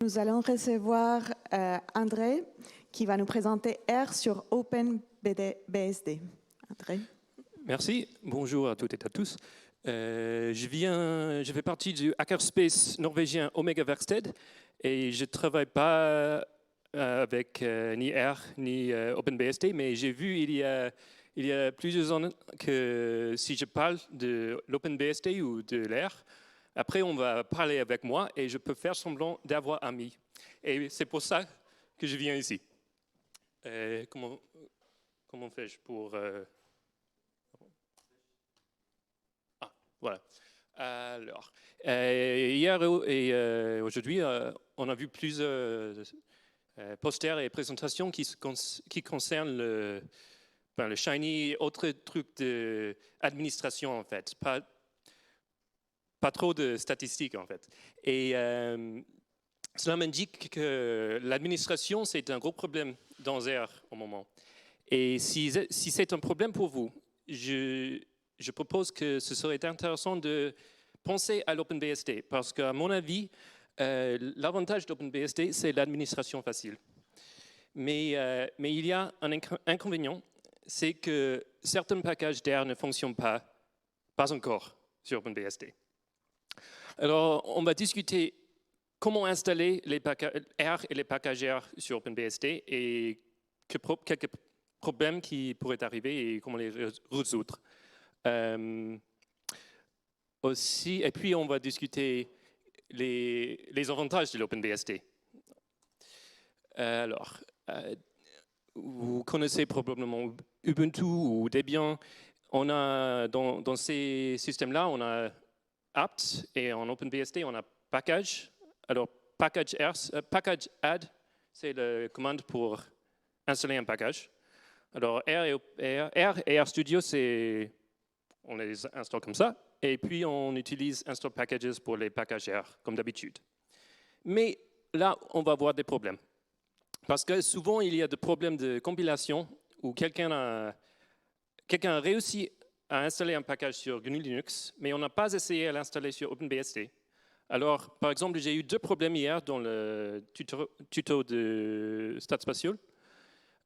nous allons recevoir André qui va nous présenter R sur OpenBSD. André. Merci, bonjour à toutes et à tous. Je fais partie du hackerspace norvégien Omega Verksted et je ne travaille pas avec ni R ni OpenBSD, mais j'ai vu il y a plusieurs années que si je parle de l'OpenBSD ou de l'R, après on va parler avec moi et je peux faire semblant d'avoir ami. Et c'est pour ça que je viens ici. Comment fais-je pour... Voilà. Alors, hier et aujourd'hui, on a vu plusieurs posters et présentations qui concernent le Shiny, autres trucs d'administration en fait, pas trop de statistiques en fait. Et cela m'indique que l'administration c'est un gros problème dans R au moment. Et si c'est un problème pour vous, je propose que ce serait intéressant de penser à l'OpenBSD parce qu'à mon avis, l'avantage d'OpenBSD, c'est l'administration facile. Mais il y a un inconvénient, c'est que certains packages d'R ne fonctionnent pas encore sur OpenBSD. Alors, on va discuter comment installer les R et les packages R sur OpenBSD et quelques problèmes qui pourraient arriver et comment les résoudre. Aussi, et puis on va discuter les avantages de l'OpenBSD. Alors, vous connaissez probablement Ubuntu ou Debian. On a, dans ces systèmes-là, on a apt et en OpenBSD, on a package. Alors, package add, c'est la commande pour installer un package. Alors, R et RStudio, on les installe comme ça, et puis on utilise install packages pour les packages R, comme d'habitude. Mais là, on va avoir des problèmes. Parce que souvent, il y a des problèmes de compilation où quelqu'un a réussi à installer un package sur GNU Linux, mais on n'a pas essayé à l'installer sur OpenBSD. Alors, par exemple, j'ai eu 2 problèmes hier dans le tuto de StatSpatial.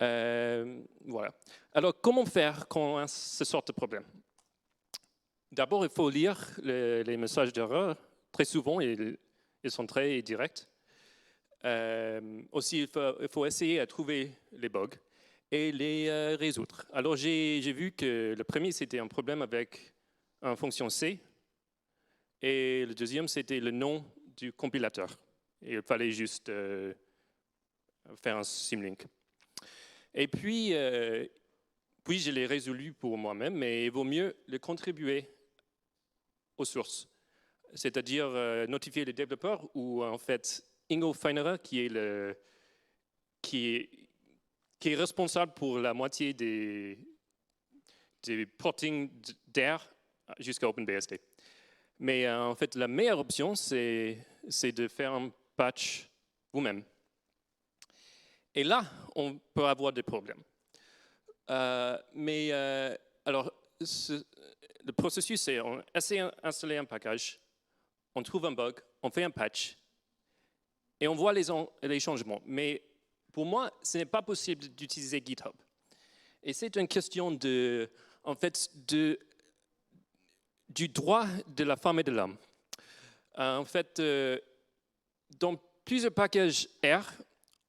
Voilà. Alors, comment faire quand on a ce sort de problème? D'abord, il faut lire les messages d'erreur. Très souvent, ils sont très directs. Aussi, il faut essayer de trouver les bugs et les résoudre. Alors, j'ai vu que le premier, c'était un problème avec une fonction C. Et le deuxième, c'était le nom du compilateur. Et il fallait juste faire un symlink. Et puis je l'ai résolu pour moi-même, mais il vaut mieux le contribuer aux sources, c'est-à-dire notifier les développeurs ou en fait Ingo Feinerer qui est responsable pour la moitié des porting d'R jusqu'à OpenBSD. Mais en fait, la meilleure option, c'est de faire un patch vous-même. Et là, on peut avoir des problèmes. Alors, le processus, c'est on essaie d'installer un package, on trouve un bug, on fait un patch, et on voit les changements. Mais pour moi, ce n'est pas possible d'utiliser GitHub. Et c'est une question du droit de la femme et de l'homme. En fait, dans plusieurs packages R,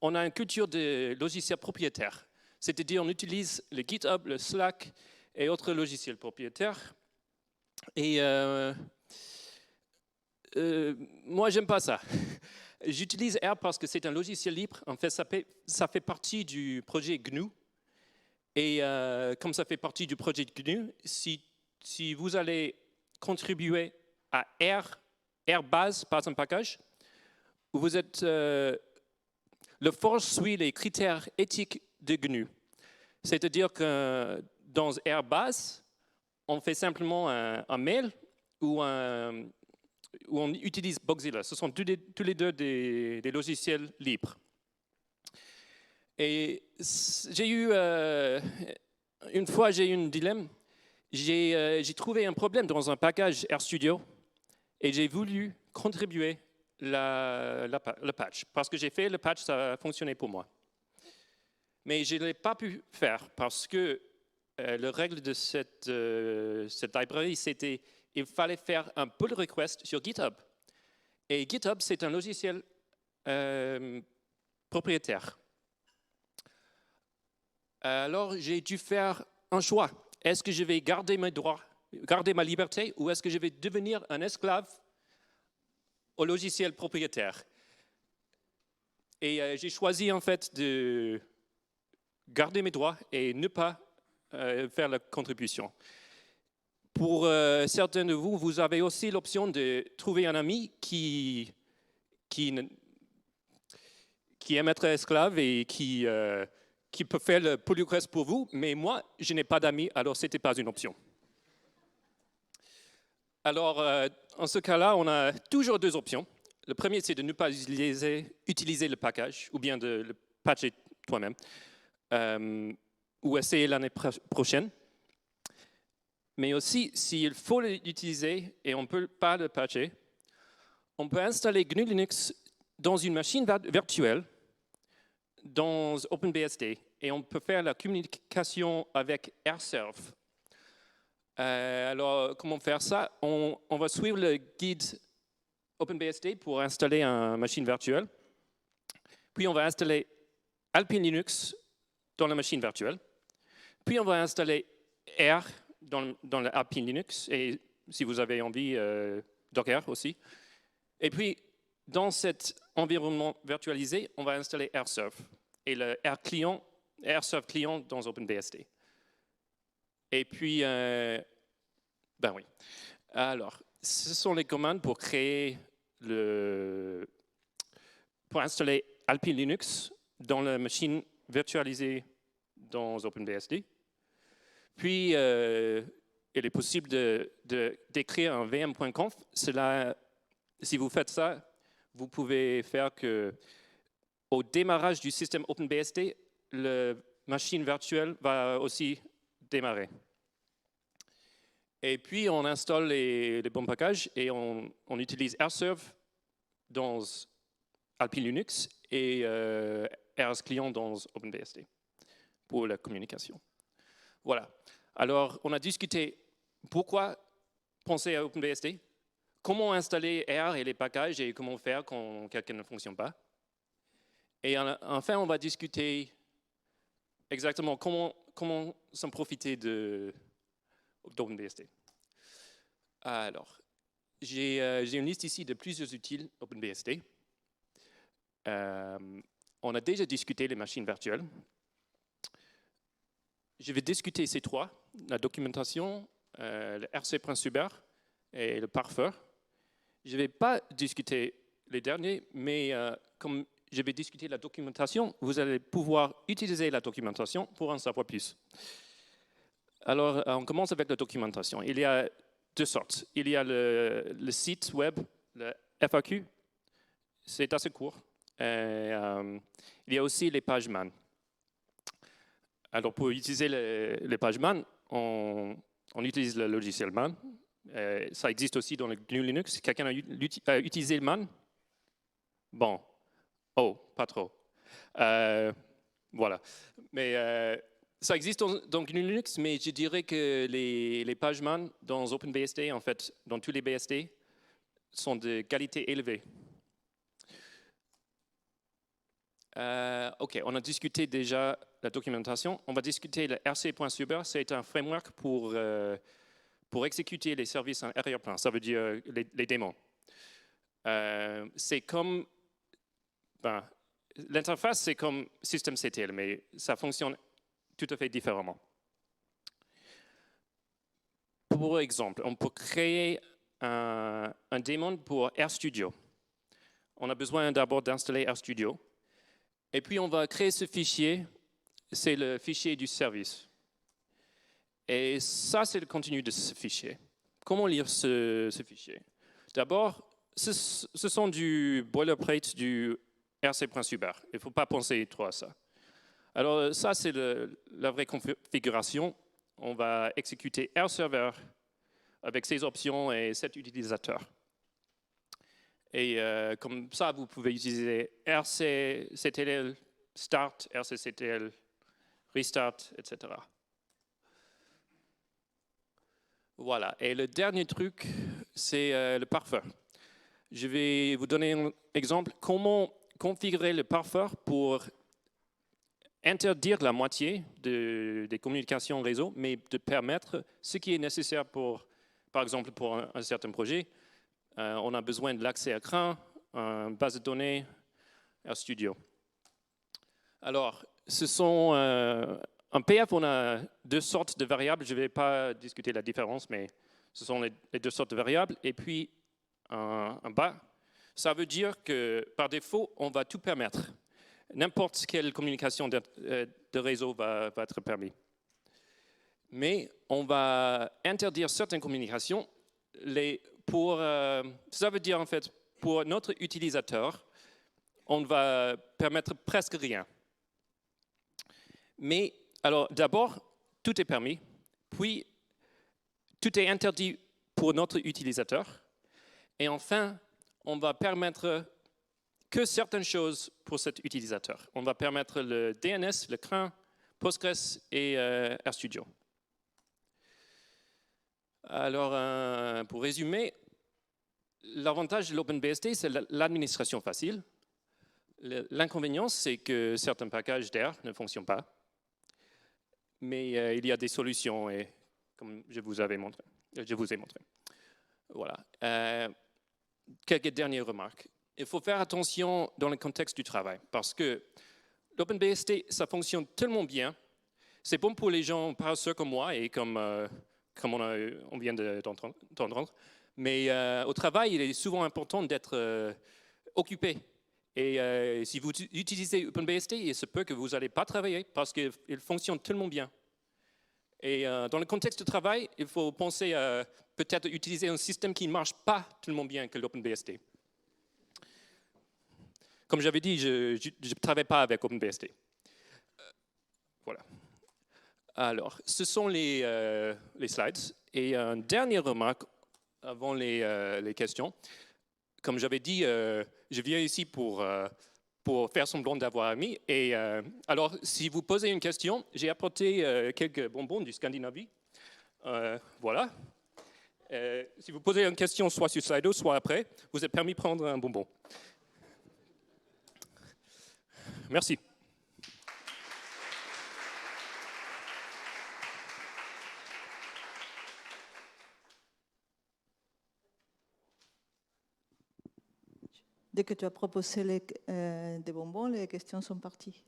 on a une culture de logiciels propriétaires. C'est-à-dire on utilise le GitHub, le Slack et autres logiciels propriétaires. Et moi, j'aime pas ça. J'utilise R parce que c'est un logiciel libre. En fait, ça fait partie du projet GNU. Et comme ça fait partie du projet GNU, si vous allez contribuer à R base par un package, vous êtes... le force suit les critères éthiques de GNU. C'est-à-dire que dans R base, on fait simplement un mail ou on utilise Bugzilla. Ce sont tous les deux des logiciels libres. Et j'ai eu, une fois, j'ai eu un dilemme. J'ai trouvé un problème dans un package RStudio et j'ai voulu contribuer le patch. Parce que j'ai fait le patch, ça a fonctionné pour moi. Mais je ne l'ai pas pu faire parce que la règle de cette librairie, c'était qu'il fallait faire un pull request sur GitHub. Et GitHub, c'est un logiciel propriétaire. Alors, j'ai dû faire un choix. Est-ce que je vais garder mes droits, garder ma liberté, ou est-ce que je vais devenir un esclave au logiciel propriétaire? Et j'ai choisi en fait de garder mes droits et ne pas faire la contribution. Pour certains de vous, vous avez aussi l'option de trouver un ami qui aime être esclave et qui peut faire le pull request pour vous, mais moi, je n'ai pas d'amis, alors ce n'était pas une option. Alors, en ce cas-là, on a toujours deux options. Le premier, c'est de ne pas utiliser le package, ou bien de le patcher toi-même, ou essayer l'année prochaine. Mais aussi, s'il faut l'utiliser et on ne peut pas le patcher, on peut installer GNU Linux dans une machine virtuelle, dans OpenBSD, et on peut faire la communication avec AirServe. Alors, comment faire ça? On va suivre le guide OpenBSD pour installer une machine virtuelle. Puis, on va installer Alpine Linux dans la machine virtuelle. Puis, on va installer R dans le Alpine Linux, et si vous avez envie, Docker aussi. Et puis, dans cet environnement virtualisé, on va installer AirServe et le AirServe client dans OpenBSD. Et puis, ben oui. Alors, ce sont les commandes pour pour installer Alpine Linux dans la machine virtualisée dans OpenBSD. Puis, il est possible d'écrire un vm.conf. Si vous faites ça, vous pouvez faire qu'au démarrage du système OpenBSD, la machine virtuelle va aussi démarrer. Et puis, on installe les bons packages et on utilise AirServe dans Alpine Linux et RS Client dans OpenBSD pour la communication. Voilà. Alors, on a discuté pourquoi penser à OpenBSD, comment installer R et les packages et comment faire quand quelqu'un ne fonctionne pas. Et enfin, on va discuter exactement comment s'en profiter d'OpenBSD. Alors, j'ai une liste ici de plusieurs outils OpenBSD. On a déjà discuté les machines virtuelles. Je vais discuter ces trois, la documentation, le rc.suber et le parser. Je ne vais pas discuter les derniers, mais comme je vais discuter la documentation, vous allez pouvoir utiliser la documentation pour en savoir plus. Alors, on commence avec la documentation. Il y a deux sortes. Il y a le site web, le FAQ, c'est assez court. Il y a aussi les pages man. Alors, pour utiliser les pages man, on utilise le logiciel man. Ça existe aussi dans le GNU Linux. Quelqu'un a utilisé le man? Bon. Oh, pas trop. Voilà. Mais ça existe dans GNU Linux, mais je dirais que les pages man dans OpenBSD, en fait, dans tous les BSD, sont de qualité élevée. OK, on a discuté déjà la documentation. On va discuter le rc.suber. C'est un framework pour exécuter les services en arrière-plan. Ça veut dire les démons. C'est comme... l'interface, c'est comme systemctl, mais ça fonctionne tout à fait différemment. Pour exemple, on peut créer un daemon pour RStudio. On a besoin d'abord d'installer RStudio. Et puis, on va créer ce fichier. C'est le fichier du service. Et ça, c'est le contenu de ce fichier. Comment lire ce fichier? D'abord, ce sont du boilerplate du rc.suber. Il ne faut pas penser trop à ça. Alors, ça, c'est la vraie configuration. On va exécuter RServer avec ses options et cet utilisateur. Et comme ça, vous pouvez utiliser rcctl start, rcctl restart, etc. Voilà. Et le dernier truc, c'est le parser. Je vais vous donner un exemple. Comment configurer le parser pour interdire la moitié des communications réseau, mais de permettre ce qui est nécessaire pour, par exemple, pour un certain projet. On a besoin de l'accès à CRAN, une base de données, RStudio. Alors, ce sont en PF, on a deux sortes de variables. Je ne vais pas discuter la différence, mais ce sont les deux sortes de variables. Et puis, en bas, ça veut dire que par défaut, on va tout permettre. N'importe quelle communication de réseau va être permis. Mais on va interdire certaines communications. Ça veut dire en fait, pour notre utilisateur, on va permettre presque rien. Mais alors d'abord, tout est permis, puis tout est interdit pour notre utilisateur, et enfin, on va permettre que certaines choses pour cet utilisateur. On va permettre le DNS, le CRAN, Postgres et RStudio. Alors, pour résumer, l'avantage de l'OpenBSD, c'est l'administration facile. L'inconvénient, c'est que certains packages d'air ne fonctionnent pas. Mais il y a des solutions, et comme je vous ai montré. Voilà. Quelques dernières remarques. Il faut faire attention dans le contexte du travail, parce que l'OpenBSD, ça fonctionne tellement bien. C'est bon pour les gens paresseux comme moi, et comme on vient d'entendre. Mais au travail, il est souvent important d'être occupé. Et si vous utilisez OpenBSD, il se peut que vous n'allez pas travailler parce qu'il fonctionne tellement bien. Et dans le contexte de travail, il faut penser à peut-être utiliser un système qui ne marche pas tellement bien que l'OpenBSD. Comme j'avais dit, je ne travaille pas avec OpenBSD. Voilà. Alors, ce sont les slides. Et une dernière remarque avant les questions. Comme j'avais dit, je viens ici pour faire semblant d'avoir amis. Et alors, si vous posez une question, j'ai apporté quelques bonbons du Scandinavie. Voilà. Si vous posez une question soit sur Slido, soit après, vous êtes permis de prendre un bonbon. Merci. Dès que tu as proposé des bonbons, les questions sont parties.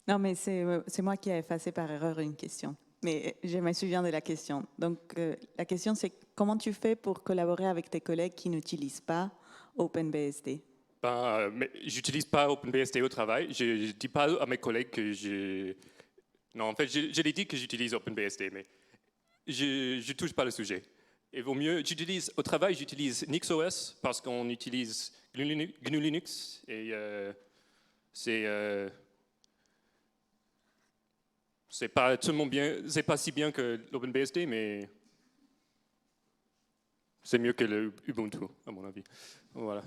Non, mais c'est moi qui ai effacé par erreur une question. Mais je me souviens de la question. Donc, la question, c'est comment tu fais pour collaborer avec tes collègues qui n'utilisent pas OpenBSD? J'utilise pas OpenBSD au travail. Je ne dis pas à mes collègues que je... Non, en fait, je l'ai dit que j'utilise OpenBSD, mais je ne touche pas le sujet. Il vaut mieux, au travail, j'utilise NixOS parce qu'on utilise GNU Linux et c'est pas tellement bien, c'est pas si bien que l'OpenBSD, mais c'est mieux que le Ubuntu, à mon avis. Voilà.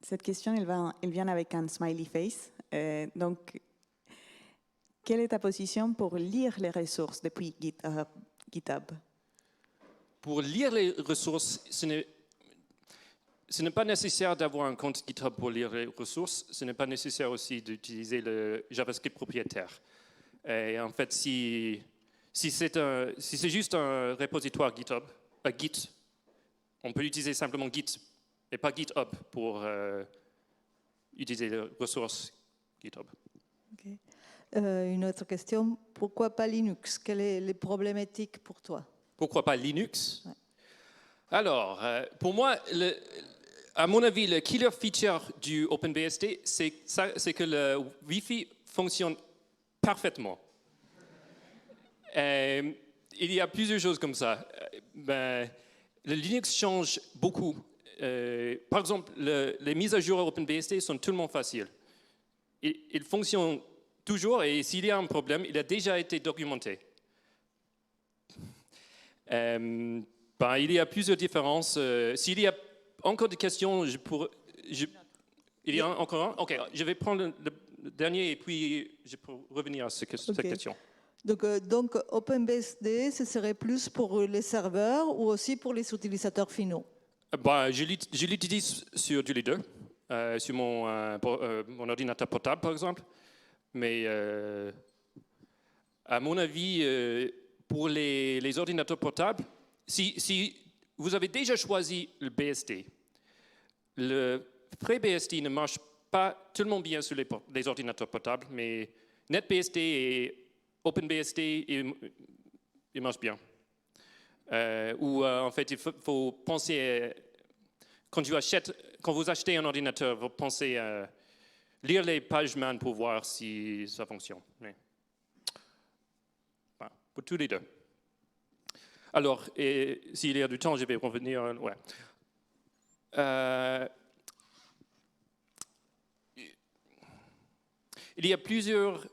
Cette question, elle vient avec un smiley face. Donc, quelle est ta position pour lire les ressources depuis GitHub? Pour lire les ressources, ce n'est pas nécessaire d'avoir un compte GitHub pour lire les ressources. Ce n'est pas nécessaire aussi d'utiliser le JavaScript propriétaire. Et en fait, si c'est juste un repositoire GitHub, Git, on peut utiliser simplement Git et pas GitHub pour utiliser les ressources GitHub. Okay. Une autre question, pourquoi pas Linux? Quelles sont les problématiques pour toi? Pourquoi pas Linux? Ouais. Alors, pour moi, à mon avis, le killer feature du OpenBSD, c'est que le Wi-Fi fonctionne parfaitement. Il y a plusieurs choses comme ça. Le Linux change beaucoup. Par exemple, les mises à jour OpenBSD sont tellement faciles. Il fonctionne toujours et s'il y a un problème, il a déjà été documenté. Il y a plusieurs différences. S'il y a encore des questions, il y a encore un? OK, je vais prendre le dernier et puis je peux revenir à cette question. Donc, OpenBSD, ce serait plus pour les serveurs ou aussi pour les utilisateurs finaux? Je l'utilise sur les deux, sur mon ordinateur portable, par exemple. Mais à mon avis, pour les ordinateurs portables, si vous avez déjà choisi le BSD, le FreeBSD ne marche pas tellement bien sur les ordinateurs portables, mais NetBSD et OpenBSD, ils marchent bien. En fait, il faut penser, quand vous achetez un ordinateur, vous pensez à lire les pages man pour voir si ça fonctionne. Mais, pour tous les deux. Alors, s'il y a du temps, je vais revenir. Ouais. Il y a plusieurs...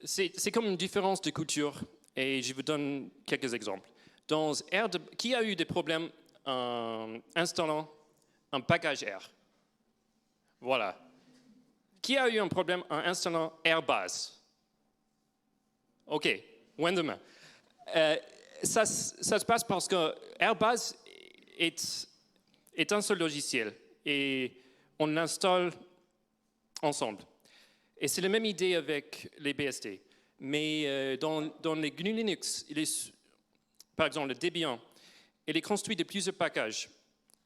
C'est comme une différence de culture, et je vous donne quelques exemples. Qui a eu des problèmes en installant un package R? Voilà. Qui a eu un problème en installant Airbase? OK, Wenderman. Ça se passe parce que Airbase est un seul logiciel et on l'installe ensemble. Et c'est la même idée avec les BSD. Mais dans les GNU Linux, par exemple le Debian, il est construit de plusieurs packages.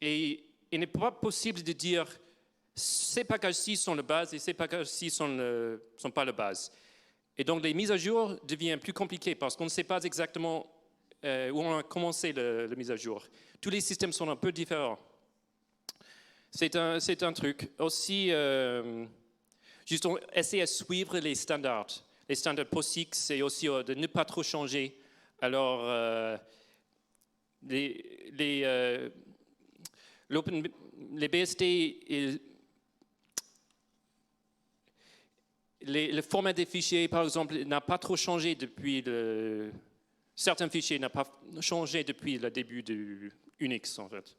Et il n'est pas possible de dire ces packages-ci sont la base et ces packages-ci sont pas la base. Et donc les mises à jour deviennent plus compliquées parce qu'on ne sait pas exactement où on a commencé la mise à jour. Tous les systèmes sont un peu différents. C'est un truc. Aussi, juste essayer de suivre les standards. Les standards POSIX, c'est aussi de ne pas trop changer. Alors, les BSD, le format des fichiers, par exemple, n'a pas trop changé depuis certains fichiers n'ont pas changé depuis le début du Unix, en fait.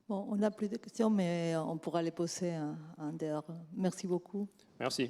Bon, on n'a plus de questions, mais on pourra les poser en dehors. Merci beaucoup. Merci.